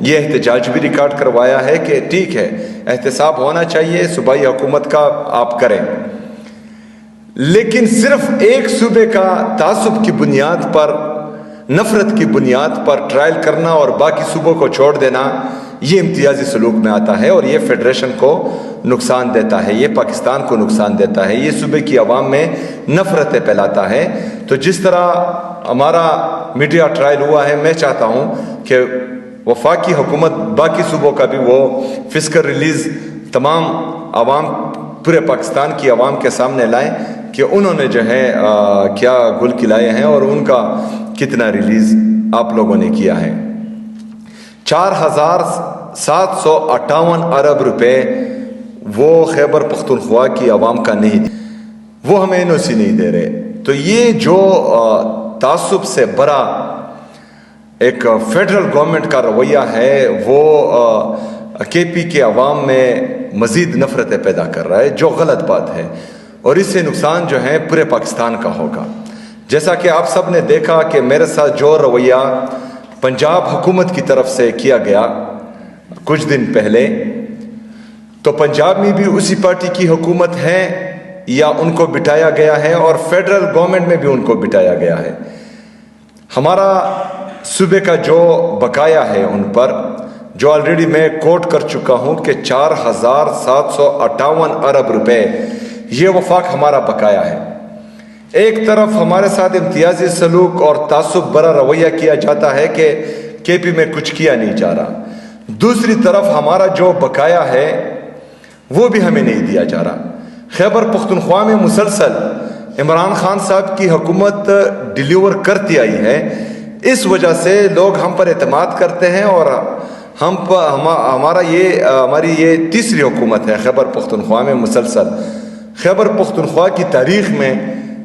یہ احتجاج بھی ریکارڈ کروایا ہے کہ ٹھیک ہے احتساب ہونا چاہیے، صوبائی حکومت کا آپ کریں، لیکن صرف ایک صوبے کا تعصب کی بنیاد پر، نفرت کی بنیاد پر ٹرائل کرنا اور باقی صوبوں کو چھوڑ دینا، یہ امتیازی سلوک میں آتا ہے اور یہ فیڈریشن کو نقصان دیتا ہے، یہ پاکستان کو نقصان دیتا ہے، یہ صوبے کی عوام میں نفرتیں پھیلاتا ہے۔ تو جس طرح ہمارا میڈیا ٹرائل ہوا ہے، میں چاہتا ہوں کہ وفاقی حکومت باقی صوبوں کا بھی وہ فسکل ریلیز تمام عوام، پورے پاکستان کی عوام کے سامنے لائیں کہ انہوں نے جو ہے کیا گل کھلائے ہیں اور ان کا کتنا ریلیز آپ لوگوں نے کیا ہے۔ 4758 ارب روپے وہ خیبر پختونخوا کی عوام کا نہیں، وہ ہمیں NOC نہیں دے رہے۔ تو یہ جو تعصب سے بڑا ایک فیڈرل گورنمنٹ کا رویہ ہے، وہ KP کے عوام میں مزید نفرتیں پیدا کر رہا ہے، جو غلط بات ہے، اور اس سے نقصان جو ہے پورے پاکستان کا ہوگا۔ جیسا کہ آپ سب نے دیکھا کہ میرے ساتھ جو رویہ پنجاب حکومت کی طرف سے کیا گیا کچھ دن پہلے، تو پنجاب میں بھی اسی پارٹی کی حکومت ہے یا ان کو بٹھایا گیا ہے، اور فیڈرل گورنمنٹ میں بھی ان کو بٹھایا گیا ہے۔ ہمارا صوبے کا جو بقایا ہے ان پر، جو آلریڈی میں کوٹ کر چکا ہوں کہ 4758 ارب روپے، یہ وفاق ہمارا بقایا ہے۔ ایک طرف ہمارے ساتھ امتیازی سلوک اور تعصب برا رویہ کیا جاتا ہے کہ KP میں کچھ کیا نہیں جا رہا، دوسری طرف ہمارا جو بقایا ہے وہ بھی ہمیں نہیں دیا جا رہا۔ خیبر پختونخوا میں مسلسل عمران خان صاحب کی حکومت ڈیلیور کرتی آئی ہے، اس وجہ سے لوگ ہم پر اعتماد کرتے ہیں، اور ہماری یہ تیسری حکومت ہے خیبر پختونخوا میں مسلسل۔ خیبر پختونخوا کی تاریخ میں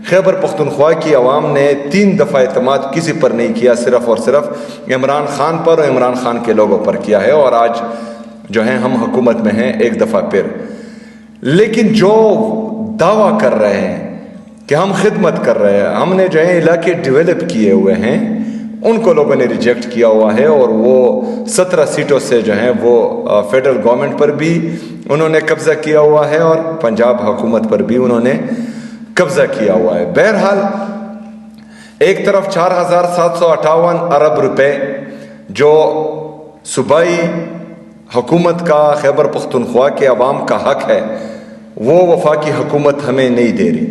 خیبر پختونخوا کی عوام نے 3 دفعہ اعتماد کسی پر نہیں کیا، صرف اور صرف عمران خان پر اور عمران خان کے لوگوں پر کیا ہے، اور آج جو ہیں ہم حکومت میں ہیں ایک دفعہ پھر۔ لیکن جو دعویٰ کر رہے ہیں کہ ہم خدمت کر رہے ہیں، ہم نے جو ہے علاقے ڈیولپ کیے ہوئے ہیں، ان کو لوگوں نے ریجیکٹ کیا ہوا ہے، اور وہ 17 سیٹوں سے جو ہیں وہ فیڈرل گورنمنٹ پر بھی انہوں نے قبضہ کیا ہوا ہے، اور پنجاب حکومت پر بھی انہوں نے قبضہ کیا ہوا ہے۔ بہرحال ایک طرف 4758 ارب روپے جو صوبائی حکومت کا خیبر پختونخوا کے عوام کا حق ہے، وہ وفاقی حکومت ہمیں نہیں دے رہی،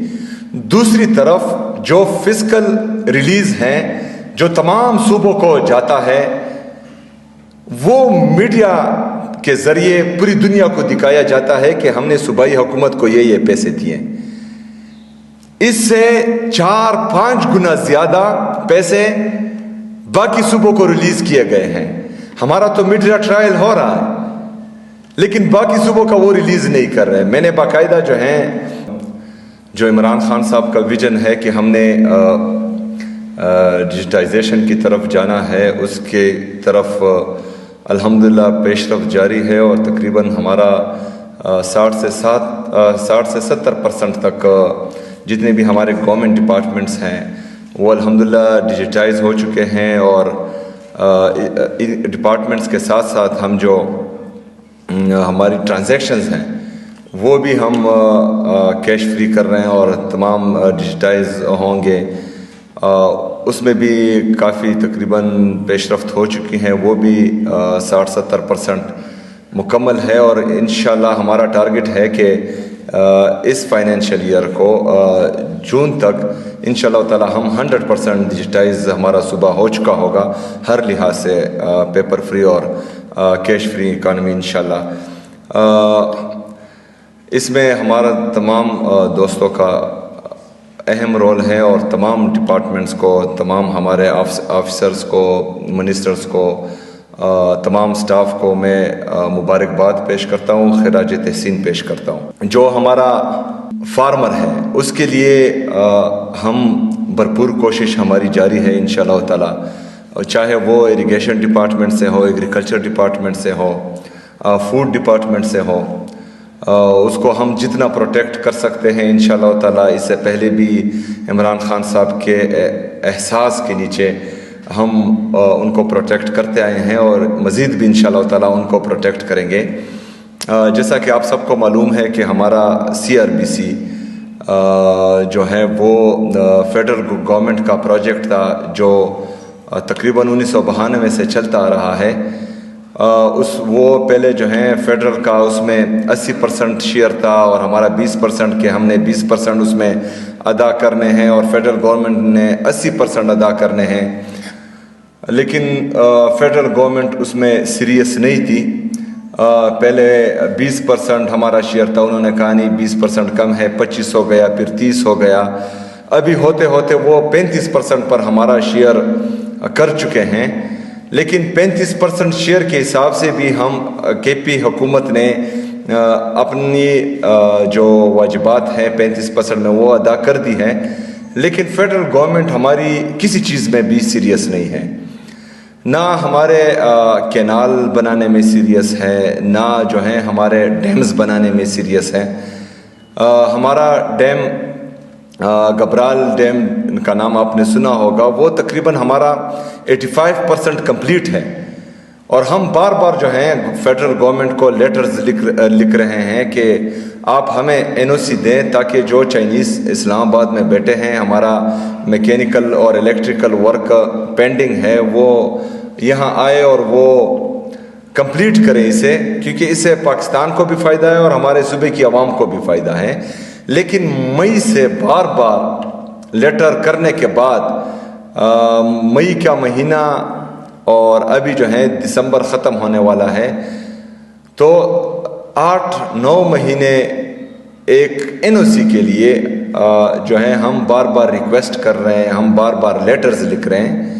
دوسری طرف جو فسکل ریلیز ہیں جو تمام صوبوں کو جاتا ہے، وہ میڈیا کے ذریعے پوری دنیا کو دکھایا جاتا ہے کہ ہم نے صوبائی حکومت کو یہ پیسے دیے۔ اس سے 4-5 گنا زیادہ پیسے باقی صوبوں کو ریلیز کیے گئے ہیں۔ ہمارا تو میڈیا ٹرائل ہو رہا ہے، لیکن باقی صوبوں کا وہ ریلیز نہیں کر رہے۔ میں نے باقاعدہ جو ہیں، جو عمران خان صاحب کا ویژن ہے کہ ہم نے ڈیجیٹائزیشن کی طرف جانا ہے، اس کے طرف الحمدللہ پیش رفت جاری ہے، اور تقریباً ہمارا 60 سے 70% تک جتنے بھی ہمارے گورنمنٹ ڈپارٹمنٹس ہیں وہ الحمدللہ ڈیجیٹائز ہو چکے ہیں، اور ڈپارٹمنٹس کے ساتھ ساتھ ہم جو ہماری ٹرانزیکشنز ہیں وہ بھی ہم کیش فری کر رہے ہیں، اور تمام ڈیجیٹائز ہوں گے۔ اس میں بھی کافی تقریباً پیش رفت ہو چکی ہیں، وہ بھی 60-70% مکمل ہے، اور انشاءاللہ ہمارا ٹارگٹ ہے کہ اس فائنینشیل ایئر کو جون تک انشاءاللہ تعالی ہم 100% ڈیجیٹائز ہمارا صوبہ ہو چکا ہوگا، ہر لحاظ سے پیپر فری اور کیش فری اکانومی انشاءاللہ۔ اس میں ہمارا تمام دوستوں کا اہم رول ہے، اور تمام ڈپارٹمنٹس کو، تمام ہمارے آفیسرز کو، منسٹرز کو، تمام سٹاف کو میں مبارکباد پیش کرتا ہوں، خراج تحسین پیش کرتا ہوں۔ جو ہمارا فارمر ہے اس کے لیے ہم بھرپور کوشش ہماری جاری ہے انشاءاللہ تعالی، چاہے وہ اریگیشن ڈپارٹمنٹ سے ہو، ایگریکلچر ڈپارٹمنٹ سے ہو، فوڈ ڈپارٹمنٹ سے ہو، اس کو ہم جتنا پروٹیکٹ کر سکتے ہیں انشاءاللہ تعالی۔ اس سے پہلے بھی عمران خان صاحب کے احساس کے نیچے ہم ان کو پروٹیکٹ کرتے آئے ہیں اور مزید بھی انشاءاللہ تعالیٰ ان کو پروٹیکٹ کریں گے۔ جیسا کہ آپ سب کو معلوم ہے کہ ہمارا CRBC جو ہے وہ فیڈرل گورنمنٹ کا پروجیکٹ تھا جو تقریباً 1992 سے چلتا آ رہا ہے۔ وہ پہلے جو ہیں فیڈرل کا اس میں 80% شیئر تھا اور ہمارا 20% کہ ہم نے 20% اس میں ادا کرنے ہیں اور فیڈرل گورنمنٹ نے 80% ادا کرنے ہیں، لیکن فیڈرل گورنمنٹ اس میں سیریس نہیں تھی۔ پہلے 20% ہمارا شیئر تھا، انہوں نے کہا نہیں 20% کم ہے، 25 ہو گیا، پھر 30 ہو گیا، ابھی ہوتے ہوتے وہ 35% پر ہمارا شیئر کر چکے ہیں۔ لیکن 35% شیئر کے حساب سے بھی ہم KP حکومت نے اپنی جو واجبات ہیں 35% میں وہ ادا کر دی ہے، لیکن فیڈرل گورنمنٹ ہماری کسی چیز میں بھی سیریس نہیں ہے، نہ ہمارے کینال بنانے میں سیریس ہے، نہ جو ہیں ہمارے ڈیمز بنانے میں سیریس ہے۔ ہمارا ڈیم گبرال ڈیم کا نام آپ نے سنا ہوگا، وہ تقریباً ہمارا 85% کمپلیٹ ہے، اور ہم بار بار جو ہیں فیڈرل گورنمنٹ کو لیٹرز لکھ رہے ہیں کہ آپ ہمیں NOC دیں تاکہ جو چائنیز اسلام آباد میں بیٹھے ہیں، ہمارا میکینیکل اور الیکٹریکل ورک پینڈنگ ہے، وہ یہاں آئے اور وہ کمپلیٹ کریں اسے، کیونکہ اس سے پاکستان کو بھی فائدہ ہے اور ہمارے صوبے کی عوام کو بھی فائدہ ہے۔ لیکن مئی سے بار بار لیٹر کرنے کے بعد مئی کا مہینہ اور ابھی جو ہے دسمبر ختم ہونے والا ہے، تو 8-9 مہینے ایک NOC کے لیے جو ہے ہم بار بار ریکویسٹ کر رہے ہیں، ہم بار بار لیٹرز لکھ رہے ہیں۔